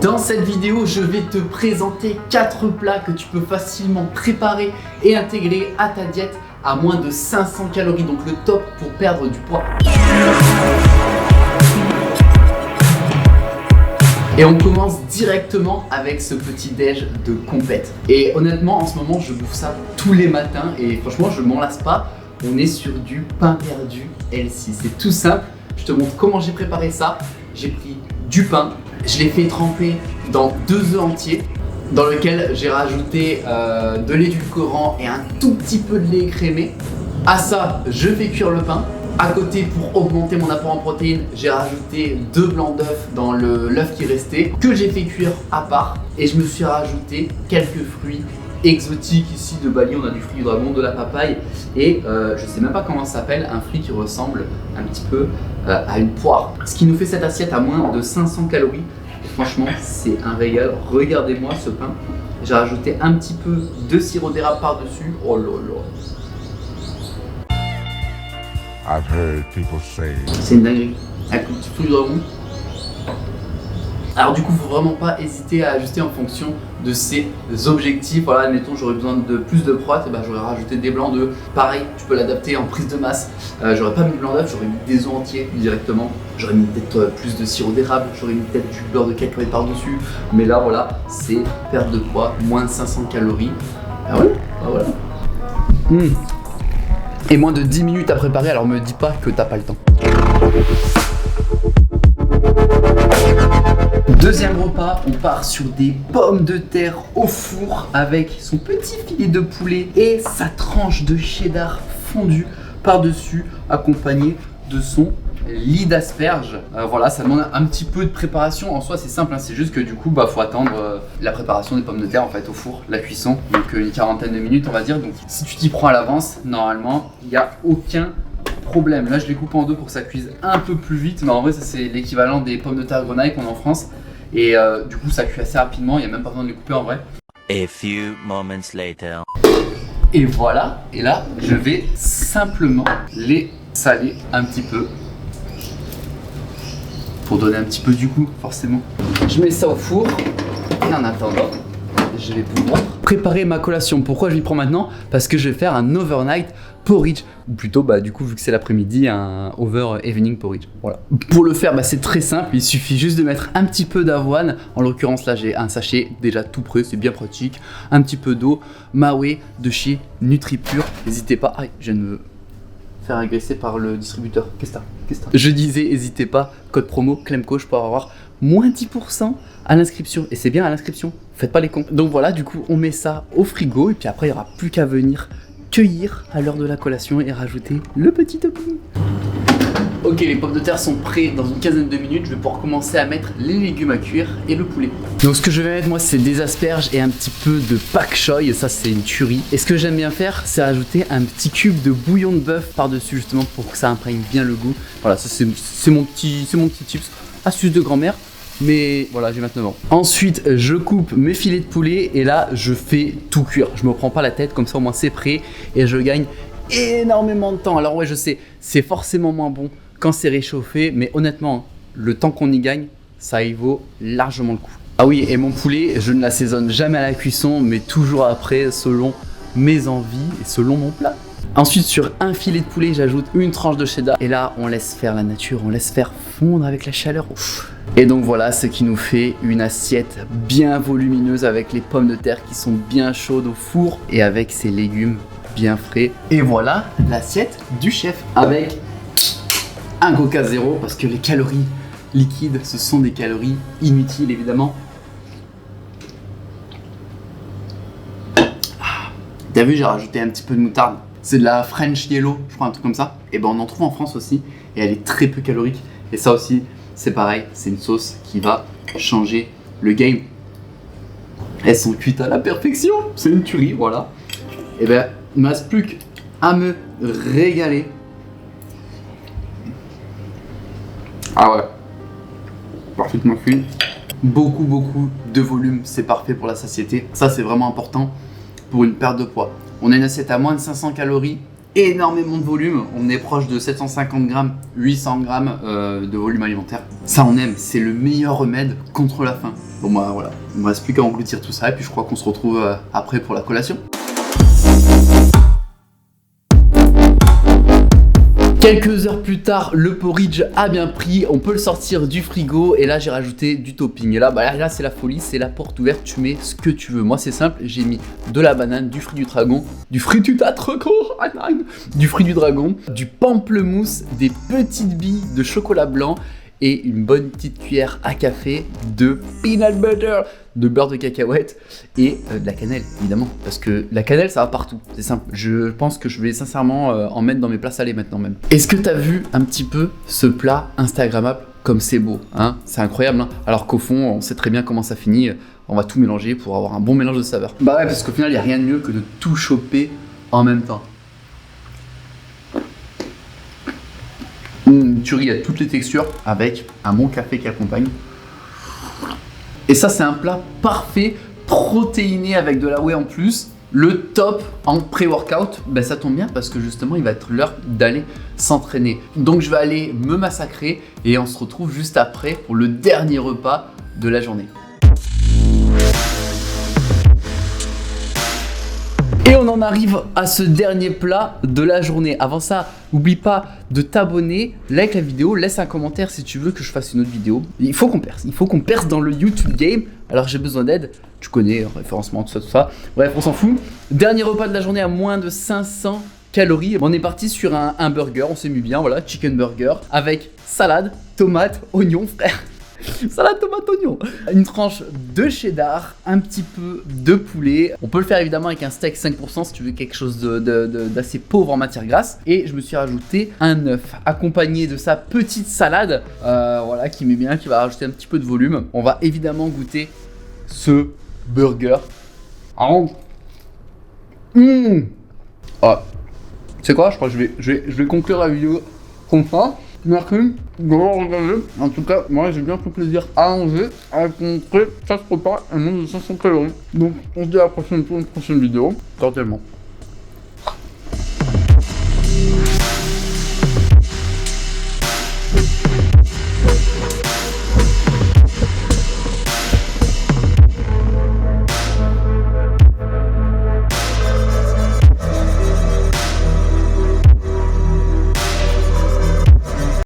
Dans cette vidéo, je vais te présenter 4 plats que tu peux facilement préparer et intégrer à ta diète à moins de 500 calories, donc le top pour perdre du poids. Et on commence directement avec ce petit déj de compète. Et honnêtement, en ce moment, je bouffe ça tous les matins et franchement, je m'en lasse pas. On est sur du pain perdu healthy. C'est tout simple. Je te montre comment j'ai préparé ça. J'ai pris du pain, je l'ai fait tremper dans 2 œufs entiers, dans lequel j'ai rajouté de l'édulcorant et un tout petit peu de lait écrémé. À ça, je fais cuire le pain. À côté, pour augmenter mon apport en protéines, j'ai rajouté 2 blancs d'œufs dans l'œuf qui restait, que j'ai fait cuire à part. Et je me suis rajouté quelques fruits exotiques ici de Bali. On a du fruit du dragon, de la papaye et je sais même pas comment ça s'appelle, un fruit qui ressemble un petit peu à une poire. Ce qui nous fait cette assiette à moins de 500 calories. Et franchement, c'est un régal. Regardez-moi ce pain. J'ai rajouté un petit peu de sirop d'érable par-dessus. Oh là là. C'est une dinguerie. Avec le petit fruit du dragon. Alors du coup, faut vraiment pas hésiter à ajuster en fonction de ses objectifs. Voilà, admettons j'aurais besoin de plus de prot, et ben j'aurais rajouté des blancs d'œufs. Pareil, tu peux l'adapter en prise de masse. J'aurais pas mis de blanc d'œuf, j'aurais mis des œufs entiers directement. J'aurais mis peut-être plus de sirop d'érable, j'aurais mis peut-être du beurre de cacahuète par-dessus. Mais là voilà, c'est perte de poids, moins de 500 calories. Ah ouais, ah voilà. Et moins de 10 minutes à préparer, alors me dis pas que t'as pas le temps. Deuxième repas, on part sur des pommes de terre au four avec son petit filet de poulet et sa tranche de cheddar fondue par-dessus, accompagné de son lit d'asperges. Voilà, ça demande un petit peu de préparation. En soi, c'est simple, hein, c'est juste que du coup, faut attendre la préparation des pommes de terre en fait au four, la cuisson, donc une quarantaine de minutes, on va dire. Donc, si tu t'y prends à l'avance, normalement, il n'y a aucun problème. Là, je les coupe en 2 pour que ça cuise un peu plus vite, mais en vrai, ça c'est l'équivalent des pommes de terre grenaille qu'on a en France. Et du coup, ça cuit assez rapidement. Il n'y a même pas besoin de les couper en vrai. A few moments later. Et voilà. Et là, je vais simplement les saler un petit peu. Pour donner un petit peu du goût, forcément. Je mets ça au four. Et en attendant, je vais pouvoir préparer ma collation. Pourquoi je m'y prends maintenant? Parce que je vais faire un overnight porridge. Ou plutôt, du coup, vu que c'est l'après-midi, un over evening porridge. Voilà. Pour le faire, c'est très simple. Il suffit juste de mettre un petit peu d'avoine. En l'occurrence, là, j'ai un sachet déjà tout prêt. C'est bien pratique. Un petit peu d'eau. Maoué de chez NutriPure. N'hésitez pas. Ah, je viens de me faire agresser par le distributeur. Qu'est-ce que c'est? Je disais, n'hésitez pas. Code promo ClemCoach pour avoir moins 10% à l'inscription. Et c'est bien à l'inscription. Faites pas les cons. Donc voilà, du coup, on met ça au frigo. Et puis après, il n'y aura plus qu'à venir cueillir à l'heure de la collation et rajouter le petit topping. Ok, les pommes de terre sont prêtes dans une quinzaine de minutes. Je vais pouvoir commencer à mettre les légumes à cuire et le poulet. Donc ce que je vais mettre moi, c'est des asperges et un petit peu de pak choy. Ça, c'est une tuerie. Et ce que j'aime bien faire, c'est rajouter un petit cube de bouillon de bœuf par-dessus, justement pour que ça imprègne bien le goût. Voilà, ça c'est mon petit tips, astuce de grand-mère. Mais voilà, j'ai 29 ans. Ensuite, je coupe mes filets de poulet et là, je fais tout cuire. Je me prends pas la tête, comme ça au moins c'est prêt et je gagne énormément de temps. Alors ouais, je sais, c'est forcément moins bon quand c'est réchauffé, mais honnêtement, le temps qu'on y gagne, ça y vaut largement le coup. Ah oui, et mon poulet, je ne l'assaisonne jamais à la cuisson, mais toujours après, selon mes envies et selon mon plat. Ensuite, sur un filet de poulet, j'ajoute une tranche de cheddar. Et là, on laisse faire la nature, on laisse faire fondre avec la chaleur. Ouf. Et donc voilà, ce qui nous fait une assiette bien volumineuse avec les pommes de terre qui sont bien chaudes au four et avec ces légumes bien frais. Et voilà l'assiette du chef avec un Coca zéro parce que les calories liquides, ce sont des calories inutiles évidemment. T'as vu, j'ai rajouté un petit peu de moutarde. C'est de la French Yellow, je crois, un truc comme ça. Et on en trouve en France aussi. Et elle est très peu calorique. Et ça aussi, c'est pareil. C'est une sauce qui va changer le game. Elles sont cuites à la perfection. C'est une tuerie, voilà. Et il ne me reste plus qu'à me régaler. Ah ouais. Parfaitement cuit. Beaucoup de volume. C'est parfait pour la satiété. Ça, c'est vraiment important pour une perte de poids. On a une assiette à moins de 500 calories énormément de volume. On est proche de 750 grammes, 800 grammes de volume alimentaire. Ça, on aime. C'est le meilleur remède contre la faim. Bon, bah voilà. Il me reste plus qu'à engloutir tout ça et puis je crois qu'on se retrouve après pour la collation. Quelques heures plus tard, le porridge a bien pris, on peut le sortir du frigo et là j'ai rajouté du topping. Et là c'est la folie, c'est la porte ouverte, tu mets ce que tu veux. Moi c'est simple, j'ai mis de la banane, du fruit du dragon, du fruit du dragon, du pamplemousse, des petites billes de chocolat blanc et une bonne petite cuillère à café de peanut butter, de beurre de cacahuète et de la cannelle évidemment, parce que la cannelle ça va partout, c'est simple. Je pense que je vais sincèrement en mettre dans mes plats salés maintenant même. Est-ce que t'as vu un petit peu ce plat instagrammable comme c'est beau, hein? C'est incroyable, hein? Alors qu'au fond on sait très bien comment ça finit, on va tout mélanger pour avoir un bon mélange de saveurs. Bah ouais, parce qu'au final il n'y a rien de mieux que de tout choper en même temps. Une tuerie à toutes les textures avec un bon café qui accompagne. Et ça c'est un plat parfait, protéiné avec de la whey en plus. Le top en pré-workout, ben ça tombe bien parce que justement il va être l'heure d'aller s'entraîner. Donc je vais aller me massacrer et on se retrouve juste après pour le dernier repas de la journée. Et on en arrive à ce dernier plat de la journée. Avant ça, n'oublie pas de t'abonner, like la vidéo, laisse un commentaire si tu veux que je fasse une autre vidéo. Il faut qu'on perce dans le YouTube game. Alors j'ai besoin d'aide, tu connais, référencement, tout ça. Bref, on s'en fout. Dernier repas de la journée à moins de 500 calories. On est parti sur un burger, on s'est mis bien, voilà, chicken burger, avec salade, tomate, oignon, frère. Salade, tomate, oignon. Une tranche de cheddar, un petit peu de poulet. On peut le faire évidemment avec un steak 5% si tu veux quelque chose d'assez pauvre en matière grasse. Et je me suis rajouté un œuf accompagné de sa petite salade, voilà, qui met bien, qui va rajouter un petit peu de volume. On va évidemment goûter ce burger. Oh. Ah. Tu sais quoi, je crois que je vais conclure la vidéo comme ça. Merci d'avoir regardé. En tout cas, moi j'ai bien pris plaisir à manger, à rencontrer chaque repas et moins de 500 calories. Donc on se dit à la prochaine pour une prochaine vidéo. Cordialement.